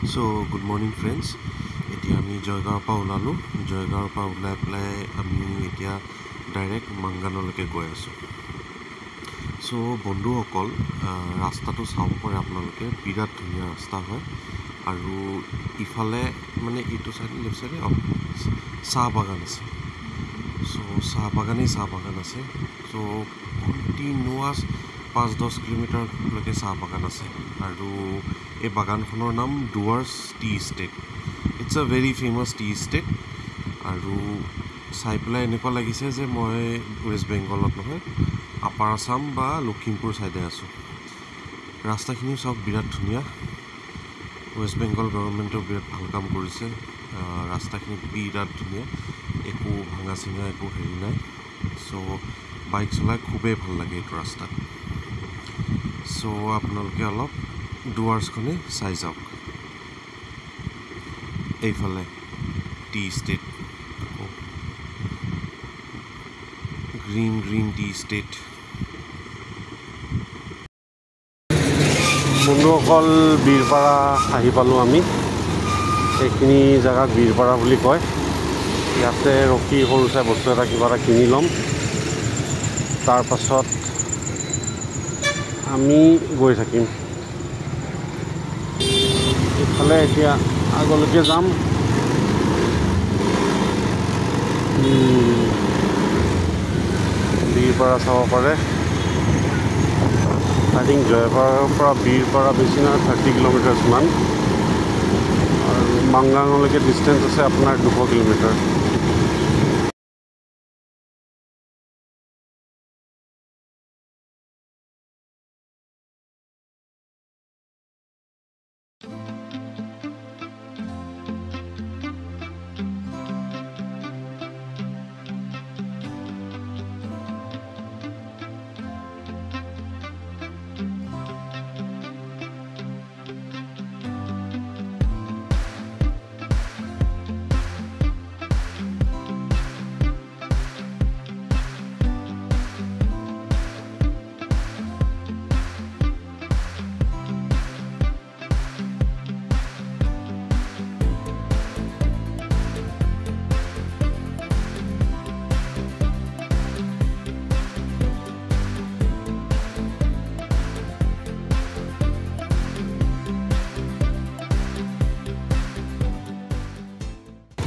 So good morning friends. এতিয়া আমি জয়গাঁৱৰ পৰা ওলালোঁ। জয়গাঁৱৰ পৰা ওলাই পেলাই আমি এতিয়া ডাইৰেক্ট মাংগানলৈকে গৈ আছোঁ। চ' বন্ধুসকল, ৰাস্তাটো চাব পাৰে আপোনালোকে, বিৰাট ধুনীয়া ৰাস্তা হয়। আৰু ইফালে মানে এইটো চাইডে লেফ্ট চাইডে চাহ বাগান আছে। চ' চাহ বাগান আছে। চ' কণ্টিনিউৱাছ 5-10 কিলোমিটাৰলৈকে চাহ বাগান আছে। আৰু এই বাগানখনৰ নাম ডুৱাৰ্ছ টি ষ্টেট। ইটছ আ ভেৰি ফেমাছ টি ষ্টেট। আৰু চাই পেলাই এনেকুৱা লাগিছে যে মই ৱেষ্ট বেংগলত নহয়, আপাৰ আছাম বা লখিমপুৰ ছাইডে আছোঁ। ৰাস্তাখিনিও চব বিৰাট ধুনীয়া। ৱেষ্ট বেংগল গভৰ্ণমেণ্টেও বিৰাট ভাল কাম কৰিছে। ৰাস্তাখিনি বিৰাট ধুনীয়া, একো ভাঙা চিঙা একো হেৰি নাই। চ' বাইক চলাই খুবেই ভাল লাগে এইটো ৰাস্তাত। চ' আপোনালোকে অলপ ডুৱাৰ্ছখনে চাই যাওক। এইফালে T state, green tea state. বন্ধুসকল, বীৰপাৰা আহি পালোঁ আমি। এইখিনি জেগাক বীৰপাৰা বুলি কয়। ইয়াতে ৰখি সৰু চাই বস্তু এটা কিবা এটা কিনি ল'ম। তাৰপাছত আমি গৈ থাকিম। এইফালে এতিয়া আগলৈকে যাম। বীৰপাৰা চাব পাৰে। আই থিংক জয়পাৰাৰ পৰা বীৰপাৰা বেছি নহয় 30 কিলোমিটাৰছমান। আৰু মাংগাঙলৈকে ডিষ্টেঞ্চ আছে আপোনাৰ 200 কিলোমিটাৰ।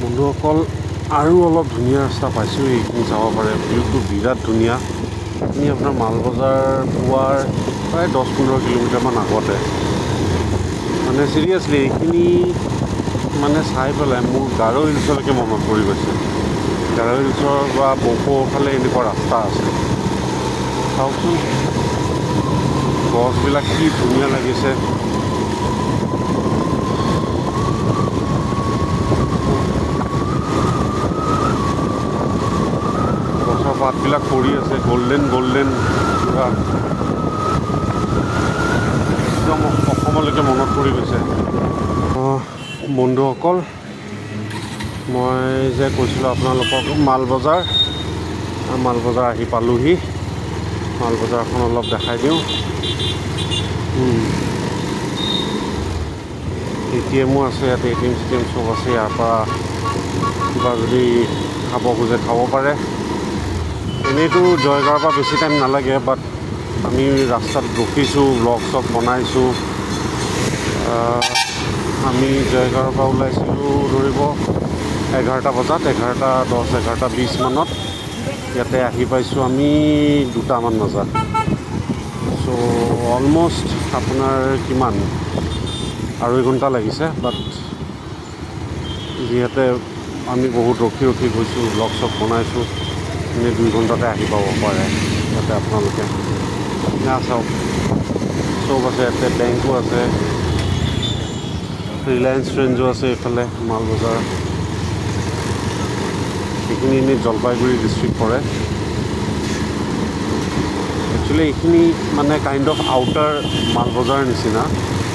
বন্ধুসকল, আৰু অলপ ধুনীয়া ৰাস্তা পাইছোঁ। এইখিনি চাব পাৰে, ভিউটো বিৰাট ধুনীয়া। এইখিনি আপোনাৰ মালবজাৰ পোৱাৰ প্ৰায় 10-15 কিলোমিটাৰমান আগতে। মানে চিৰিয়াছলি এইখিনি মানে চাই পেলাই মোৰ গাৰো হিলছলৈকে মনত পৰি গৈছে। গাৰো হিলছৰ বা বকোফালে এনেকুৱা ৰাস্তা আছে। চাওকচোন, গছবিলাক কি ধুনীয়া লাগিছে। পাতবিলাক পৰি আছে, গল্ডেন পুৰা একদম অসমলৈকে মনত পৰি গৈছে। বন্ধুসকল, মই যে কৈছিলোঁ আপোনালোকক মালবজাৰ আহি পালোহি। মালবজাৰখন অলপ দেখাই দিওঁ। ATM আছে ইয়াতে, ATM চব আছে। ইয়াৰ পৰা কিবা যদি খাব খোজে খাব পাৰে। এনেইতো জয়গাঁৱৰ পৰা বেছি টাইম নালাগে, বাট আমি ৰাস্তাত ৰখিছোঁ, ব্লগ চগ বনাইছোঁ। আমি জয়গাঁৱৰ পৰা ওলাইছিলোঁ ধৰিব 11টা বজাত, 11:10, 11:20 মানত। ইয়াতে আহি পাইছোঁ আমি 2টামান বজাত। চ' অলমষ্ট আপোনাৰ কিমান আৰু এঘণ্টা লাগিছে। বাট যিহেতু আমি বহুত ৰখি গৈছোঁ, ব্লগ চগ বনাইছোঁ, এনেই 2 ঘণ্টাতে আহি পাব পাৰে ইয়াতে আপোনালোকে। চাওক, চব আছে ইয়াতে। বেংকো আছে, ৰিলায়েন্স ট্ৰেণ্ডছো আছে এইফালে মালবজাৰ। এইখিনি এনেই জলপাইগুৰি ডিষ্ট্ৰিক্ট পৰে। একচুৱেলি এইখিনি মানে কাইণ্ড অফ আউটাৰ মালবজাৰ নিচিনা।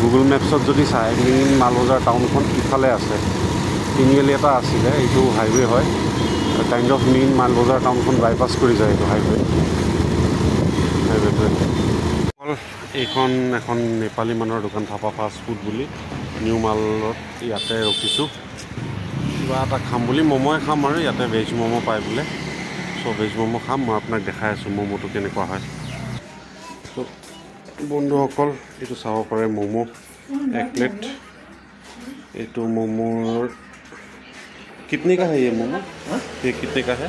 গুগল মেপছত যদি চাই, মেইন মালবজাৰ টাউনখন ইফালে আছে। তিনিআলি এটা আছিলে, এইটো হাইৱে হয়। কাইণ্ড অফ মেইন মালবজাৰ টাউনখন বাইপাছ কৰি যায় এইটো হাইৱেটোৱে। এইখন এখন নেপালী মানুহৰ দোকান, থাপা ফাষ্ট ফুড বুলি। নিউ মালত ইয়াতে ৰখিছোঁ কিবা এটা খাম বুলি ম'ম'য়ে খাম আৰু ইয়াতে ভেজ ম'ম' পায় বোলে চ' ভেজ ম'ম' খাম মই আপোনাক দেখাই আছোঁ ম'ম'টো কেনেকুৱা হয় চ' বন্ধুসকল এইটো চাব পাৰে ম'ম' 1 প্লেট এইটো ম'ম'ৰ कितने का है ये मोमो ये कितने का है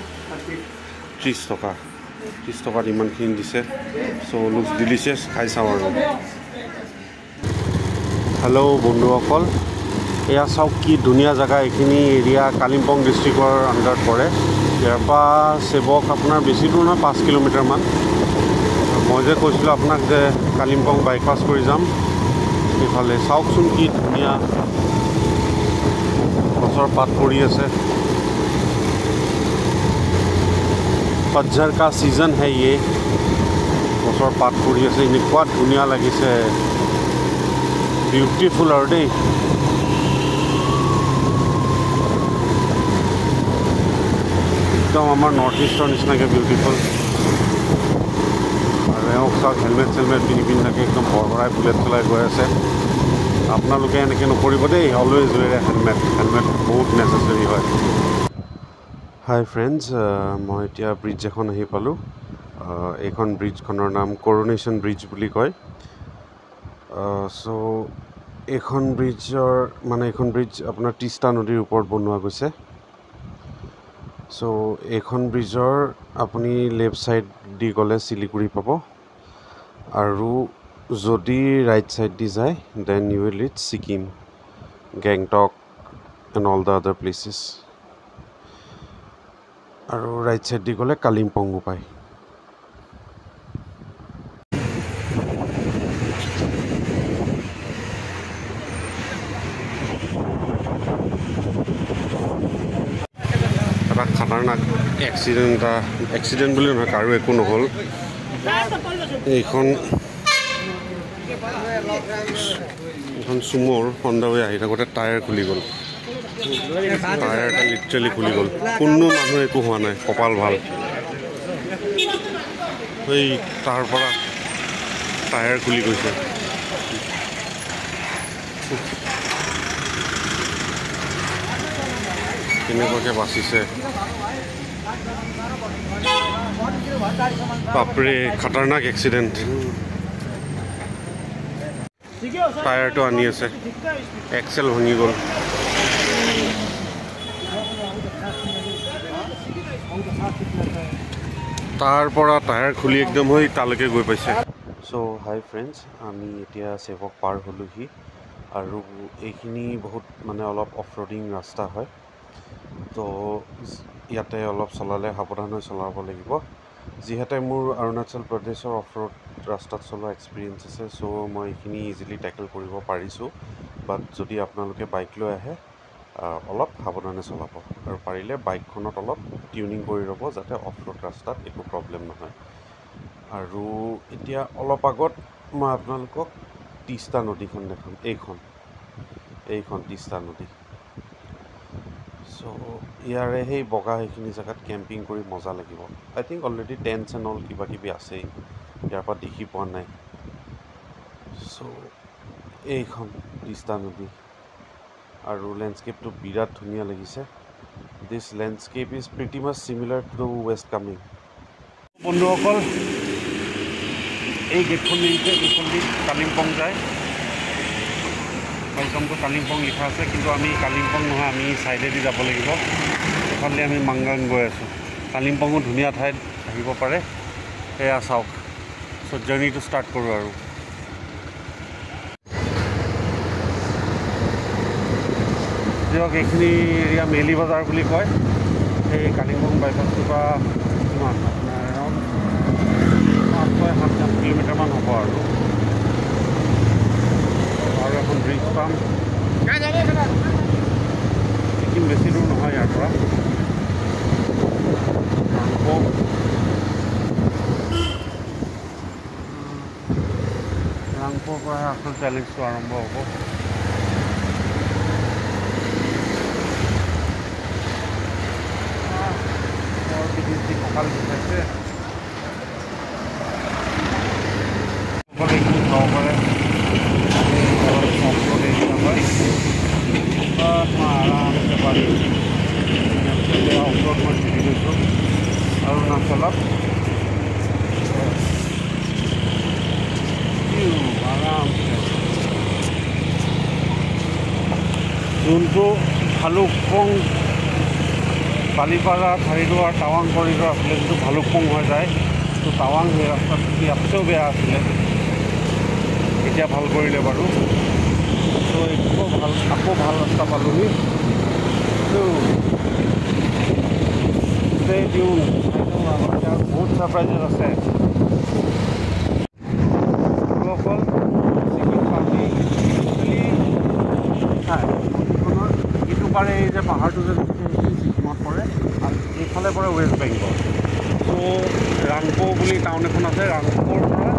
30 टका 30 टकात इमानখিনি দিছে চ' লুকছ ডিলিচিয়াছ খাই চাওঁ আৰু হেল্ল' বন্ধুসকল এয়া চাওক কি ধুনীয়া জেগা এইখিনি এৰিয়া কালিম্পং ডিষ্ট্ৰিক্টৰ আণ্ডাৰত পৰে ইয়াৰ পৰা সেৱক আপোনাৰ বেছি দূৰ নহয় 5 কিলোমিটাৰমান মই যে কৈছিলোঁ আপোনাক যে কালিম্পং বাইপাছ কৰি যাম এইফালে চাওকচোন কি ধুনীয়া गसर पात पड़ी आछे पतझड़ का सीजन है ये गसर पात पड़ी आछे इनेकुवा धुनिया लागिसे ब्यूटीफुल और दे एकदम आमार नॉर्थ ईस्टर निचिनाके ब्यूटीफुल और हेलमेट सेलमेट पिंधि एकदम भरभराई बुलेट चलाई गई आछे আপোনালোকে এনেকৈ নকৰিব দেই অলৱেজ ৱেৰ হেলমেট হেলমেট বহুত নেচেচেৰী হয় হাই ফ্ৰেণ্ডছ মই এতিয়া ব্ৰিজ এখন আহি পালোঁ এইখন ব্ৰিজখনৰ নাম কৰনেশ্যন ব্ৰিজ বুলি কয় চ' এইখন ব্ৰিজ আপোনাৰ তিষ্টা নদীৰ ওপৰত বনোৱা গৈছে চ' এইখন ব্ৰিজৰ আপুনি লেফ্ট ছাইড দি গ'লে চিলিগুৰি পাব আৰু যদি ৰাইট সাইড দি যায় then you will reach Sikkim Gangtok and all the other places আৰু ৰাইট সাইড দি গ'লে কালিম্পঙো পায় এটা খাতাৰনাক এক্সিডেণ্ট বুলি নহয় কাৰো একো নহ'ল এইখন চুমৰ সন্ধ্যা হৈ আহি থাকোঁতে টায়াৰ খুলি গ'ল টায়াৰ এটা লিটাৰেলি খুলি গ'ল কোনো মানুহ একো হোৱা নাই কপাল ভাল সেই তাৰ পৰা টায়াৰ খুলি গৈছে কেনেকুৱাকৈ বাচিছে বাপৰে খাতাৰনাক এক্সিডেণ্ট টায়াৰটো আনি আছে এক্সেল ভাঙি গ'ল তাৰ পৰা টায়াৰ খুলি একদম হৈ তালৈকে গৈ পাইছে চ' হাই ফ্ৰেণ্ডছ আমি এতিয়া সেৱক পাৰ হ'লোহি আৰু এইখিনি বহুত মানে অলপ অফ ৰোডিং ৰাস্তা হয় তো ইয়াতে অলপ চলালে সাৱধান হৈ চলাব লাগিব যিহেতু মোৰ অৰুণাচল প্ৰদেশৰ অফ ৰোড ৰাস্তাত চলোৱা এক্সপিৰিয়েঞ্চ আছে চ' মই এইখিনি ইজিলি টেকেল কৰিব পাৰিছোঁ বাট যদি আপোনালোকে বাইক লৈ আহে অলপ সাৱধানে চলাব আৰু পাৰিলে বাইকখনত অলপ টিউনিং কৰি ল'ব যাতে অফ ৰোড ৰাস্তাত একো প্ৰব্লেম নহয় আৰু এতিয়া অলপ আগত মই আপোনালোকক তিষ্টা নদীখন দেখাম এইখন তিষ্টা নদী চ' ইয়াৰে সেই বগা সেইখিনি জেগাত কেম্পিং কৰি মজা লাগিব আই থিংক অলৰেডি টেণ্টছ এণ্ড অল কিবা কিবি আছেই ইয়াৰ পৰা দেখি পোৱা নাই চ' এইখন তিষ্টা নদী আৰু লেণ্ডস্কেপটো বিৰাট ধুনীয়া লাগিছে this landscape is pretty much similar to the west coming বন্ধুসকল এই গেটখন দেখিছে এইখন দি কালিম্পং যায় वेलकम टू कालिम्पोंग लिखा আছে কিন্তু আমি কালিম্পং নহয় আমি সাইডেদি যাব লাগিব এফালে আমি মাংগাং গৈ আছো কালিম্পংও ধুনীয়া ঠাইত আহিব পাৰে এয়া চাওক সো জাৰ্নিটো ষ্টাৰ্ট কৰোঁ আৰু দিয়ক এইখিনি এৰিয়া মেলি বজাৰ বুলি কয় এই কালিম্পং বাইপাছটোৰ পৰা কিমান আপোনাৰ 8-7 কিলোমিটাৰমান হ'ব আৰু এখন ব্ৰিজ পাম ছিকিম বেছি দূৰ নহয় ইয়াৰ পৰা ৰাংপুৰ পৰা আচল চেলেঞ্জটো আৰম্ভ হ'ব কঁকাল বিষাইছে সকলো এইখিনি খাব পাৰে ওপৰত মই চিটি গৈছোঁ অৰুণাচলত আৰামছে যোনটো ভালুকপুং বালিপাৰা চাৰিদুৱাৰ টাৱাং কৰিডৰ আছিলে যিটো ভালুকপুং হৈ যায় তো টাৱাং সেই ৰাস্তাটো ইয়াতছেও বেয়া আছিলে এতিয়া ভাল কৰিলে বাৰু তো এইটো ভাল আকৌ ভাল ৰাস্তা পালোহি বহুত ছাৰপ্ৰাইজেছ আছে অকল ছিকিম পাৰ্টি নদীখনৰ ইটো পাৰে এই যে পাহাৰটো যে ছিকিমত পৰে আৰু এইফালে পৰে ৱেষ্ট বেংগল চ' ৰাংপো বুলি টাউন এখন আছে ৰাংপোৰ পৰা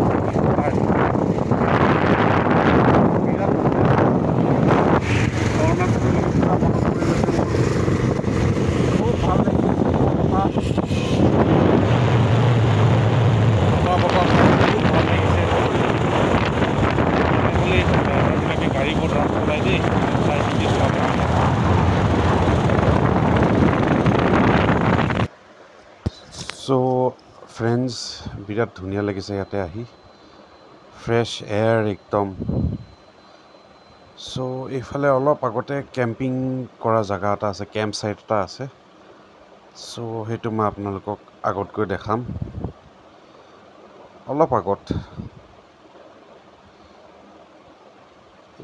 খুব ভাল লাগিছে গাড়ীবোৰ ৰাস্তা চলাই দেই চাই চিটি চলাব চ' ফ্ৰেণ্ডছ বিৰাট ধুনীয়া লাগিছে ইয়াতে আহি ফ্ৰেছ এয়াৰ একদম চ' এইফালে অলপ আগতে কেম্পিং কৰা জেগা এটা আছে কেম্প চাইট এটা আছে চ' সেইটো মই আপোনালোকক আগত গৈ দেখাম অলপ আগত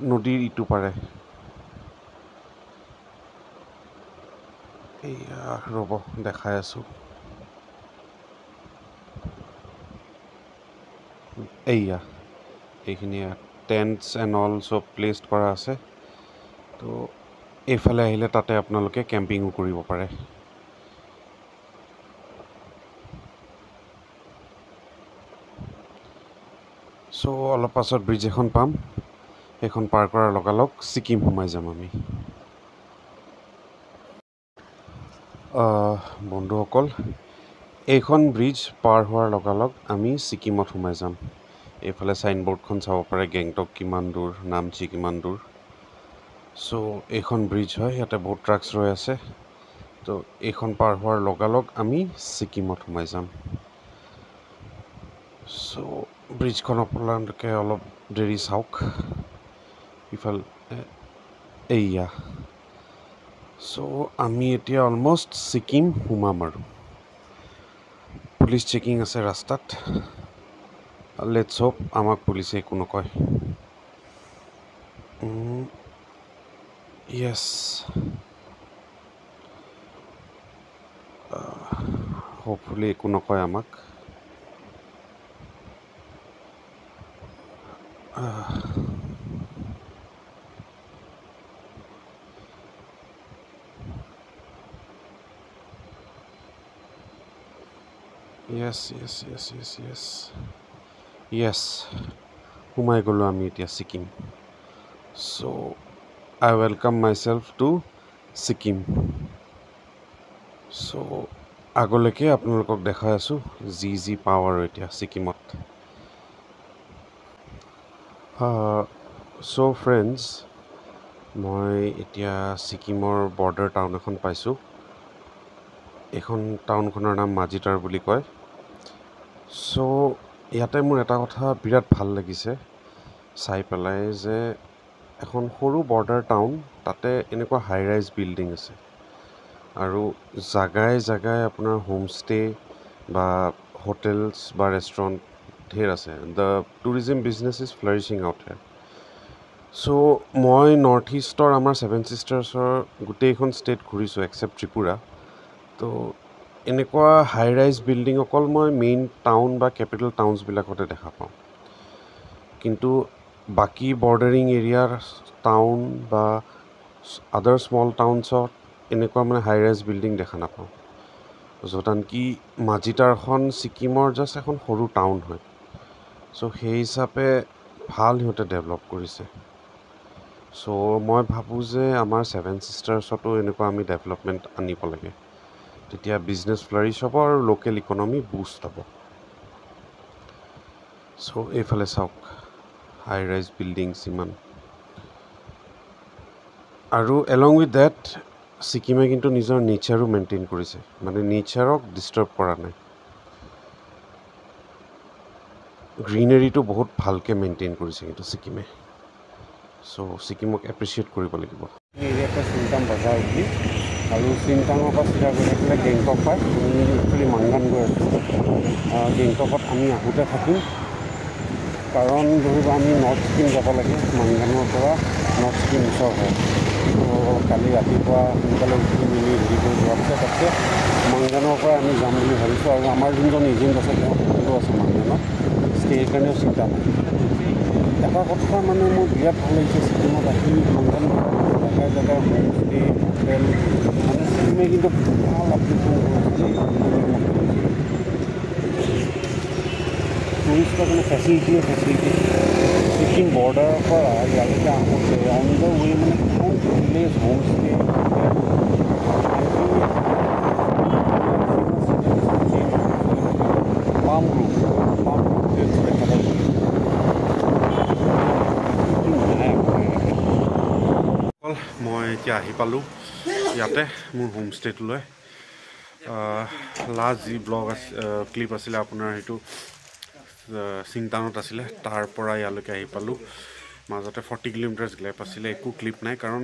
নদীৰ ইটো পাৰে এইয়া ৰ'ব দেখাই আছোঁ এইয়া এইখিনি টেণ্টছ এণ্ড অল চব প্লেচ কৰা আছে তো এইফালে আহিলে তাতে আপোনালোকে কেম্পিঙো কৰিব পাৰে চ' অলপ পাছত ব্ৰিজ এখন পাম সেইখন পাৰ কৰাৰ লগালগ ছিকিম সোমাই যাম আমি বন্ধুসকল এইখন ব্ৰিজ পাৰ হোৱাৰ লগালগ আমি ছিকিমত সোমাই যাম এইফালে চাইনবোৰ্ডখন চাব পাৰে গেংটক কিমান দূৰ নামচি কিমান দূৰ চ' এইখন ব্ৰিজ হয় ইয়াতে বহুত ট্ৰাকছ ৰৈ আছে তো এইখন পাৰ হোৱাৰ লগালগ আমি ছিকিমত সোমাই যাম চ' ব্ৰিজখন আপোনালোকে অলপ দেৰি চাওক ইফালে এইয়া চ' আমি এতিয়া অলমষ্ট ছিকিম সোমাম আৰু পুলিচ চেকিং আছে ৰাস্তাত লেটছ হোপ আমাক পুলিচে একো নকয় য়েছ হোপফুলি একো নকয় আমাক য়েছ য়েছ য়েছ য়েছ য়েছ য়েছ সোমাই গ'লোঁ আমি এতিয়া ছিকিম চ' আই ৱেলকাম মাই চেল্ফ টু ছিকিম চ' আগলৈকে আপোনালোকক দেখাই আছোঁ যি পাওঁ আৰু এতিয়া ছিকিমত চ' ফ্ৰেণ্ডছ মই এতিয়া ছিকিমৰ বৰ্ডাৰ টাউন এখন পাইছোঁ এইখন টাউনখনৰ নাম মাজিটাৰ বুলি কয় চ' ইয়াতে মোৰ এটা কথা বিৰাট ভাল লাগিছে চাই পেলাই যে এখন সৰু বৰ্ডাৰ টাউন তাতে এনেকুৱা হাই ৰাইজ বিল্ডিং আছে আৰু জাগাই আপোনাৰ হোমষ্টে বা হোটেলছ বা ৰেষ্টুৰেণ্ট ঢেৰ আছে the tourism business is flourishing out here so' মই নৰ্থ ইষ্টৰ আমাৰ ছেভেন ছিষ্টাৰ্ছৰ গোটেইখন ষ্টেট ঘূৰিছোঁ একচেপ্ট ত্ৰিপুৰা তো এনেকুৱা হাই ৰাইজ বিল্ডিং অকল মই মেইন টাউন বা কেপিটেল টাউনছবিলাকতে দেখা পাওঁ কিন্তু বাকী বৰ্ডাৰিং এৰিয়াৰ টাউন বা আদাৰ স্মল টাউনছত এনেকুৱা মানে হাই ৰাইজ বিল্ডিং দেখা নাপাওঁ য'ত আনকি মাজিটাৰখন ছিকিমৰ জাষ্ট এখন সৰু টাউন হয় চ' সেই হিচাপে ভাল সিহঁতে ডেভেলপ কৰিছে চ' মই ভাবোঁ যে আমাৰ ছেভেন ছিষ্টাৰ্ছতো এনেকুৱা আমি ডেভেলপমেণ্ট আনিব লাগে তেতিয়া বিজনেছ ফ্লাৰিছ হ'ব আৰু লোকেল ইকনমি বুষ্ট হ'ব চ' এইফালে চাওক হাই ৰাইজ বিল্ডিংছ ইমান আৰু এলং উইথ ডেট ছিকিমে কিন্তু নিজৰ নেচাৰো মেইনটেইন কৰিছে মানে নেচাৰক ডিষ্টাৰ্ব কৰা নাই গ্ৰীনেৰীটো বহুত ভালকৈ মেইনটেইন কৰিছে কিন্তু ছিকিমে চ' ছিকিমক এপ্ৰিচিয়েট কৰিব লাগিব এৰিয়াৰ পৰা চিংটাং বজাৰ বুলি আৰু চিংটাঙৰ পৰা চিধা গৈ থাকিলে গেংটক পায় আমি একচুৱেলি মাংগান গৈ আছোঁ গেংটকত আমি আহোঁতে থাকিম কাৰণ ধৰিব আমি নৰ্থ ছিকিম যাব লাগে মাংগানৰ পৰা নৰ্থ ছিকিম ওচৰ হয় ত' কালি ৰাতিপুৱা সোনকালে উঠি মেলি ৰেডি কৰি যোৱাৰ পিছত তাতকৈ মাংগানৰ পৰা আমি যাম বুলি ভাবিছোঁ আৰু আমাৰ যোনজন এজেণ্ট আছে তেওঁ সকলো আছে মাংগানত ষ্টেৰ কাৰণেও চিন্তা নাই এটা কথা মানে মোৰ বিৰাট ভাল লাগিছে ছিকিমত আহি মাংগান জেগাই জেগাই হোম ষ্টে হোটেল মানে ছিকিমে কিন্তু ভাল এপ্লিকেশ্যন কৰিছে টুৰিষ্টৰ কাৰণে ফেচিলিটিয়ে ফেচিলিটি ছিকিম বৰ্ডাৰৰ পৰা ইয়ালৈকে আহোঁতে অন দ্য ৱে মানে এখন ভিলেজ হোম ষ্টে পাম ৰুম দেখা পাইছোঁ মই এতিয়া আহি পালোঁ ইয়াতে মোৰ হোম ষ্টেটোলৈ লাষ্ট যি ব্লগ ক্লিপ আছিলে আপোনাৰ সেইটো চিংটাঙত আছিলে তাৰ পৰা ইয়ালৈকে আহি পালোঁ মাজতে 40 কিলোমিটাৰ্ছ গ্লেপ আছিলে একো ক্লিপ নাই কাৰণ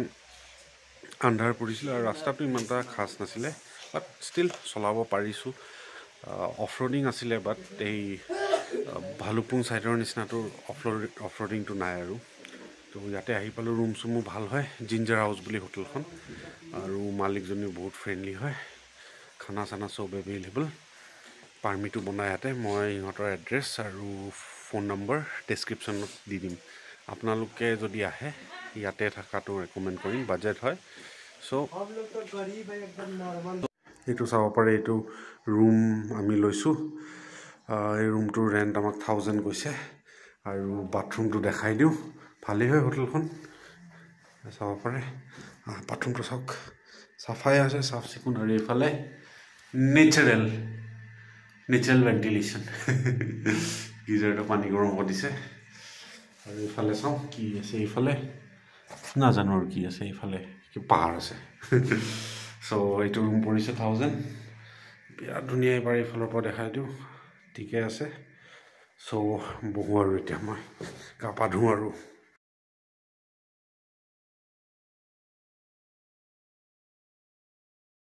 আন্ধাৰ পৰিছিলে আৰু ৰাস্তাটো ইমান এটা খাচ নাছিলে বাট ষ্টিল চলাব পাৰিছোঁ অফ ৰ'ডিং আছিলে বাট এই ভালুকপুং ছাইডৰ নিচিনাটো অফ ৰ'ডিংটো নাই আৰু তো ইয়াতে আহি পালোঁ ৰুম চুমো ভাল হয় জিঞ্জাৰ হাউচ বুলি হোটেলখন আৰু মালিকজনীও বহুত ফ্ৰেণ্ডলি হয় খানা চানা চব এভেইলেবল পাৰ্মিটো বনাই ইয়াতে মই ইহঁতৰ এড্ৰেছ আৰু ফোন নম্বৰ ডেছক্ৰিপশ্যনত দি দিম আপোনালোকে যদি আহে ইয়াতে থকাটো ৰেকমেণ্ড কৰিম বাজেট হয় চ' এইটো চাব পাৰে এইটো ৰুম আমি লৈছোঁ এই ৰুমটোৰ ৰেণ্ট আমাক 1000 গৈছে আৰু বাথৰুমটো দেখাই দিওঁ ভালেই হয় হোটেলখন চাব পাৰে বাথৰুমটো চাওক চাফাই আছে চাফ চিকুণ আৰু এইফালে নেচাৰেল ভেণ্টিলেশ্যন গিজাৰটো পানী গৰম কৰি দিছে আৰু এইফালে চাওঁ কি আছে এইফালে নাজানো আৰু কি আছে এইফালে কি পাহাৰ আছে চ' এইটো ৰুম পৰিছে 1000 বিৰাট ধুনীয়া এইবাৰ এইফালৰ পৰা দেখাই দিওঁ ঠিকে আছে চ' বহোঁ আৰু এতিয়া মই গা পা ধুওঁ আৰু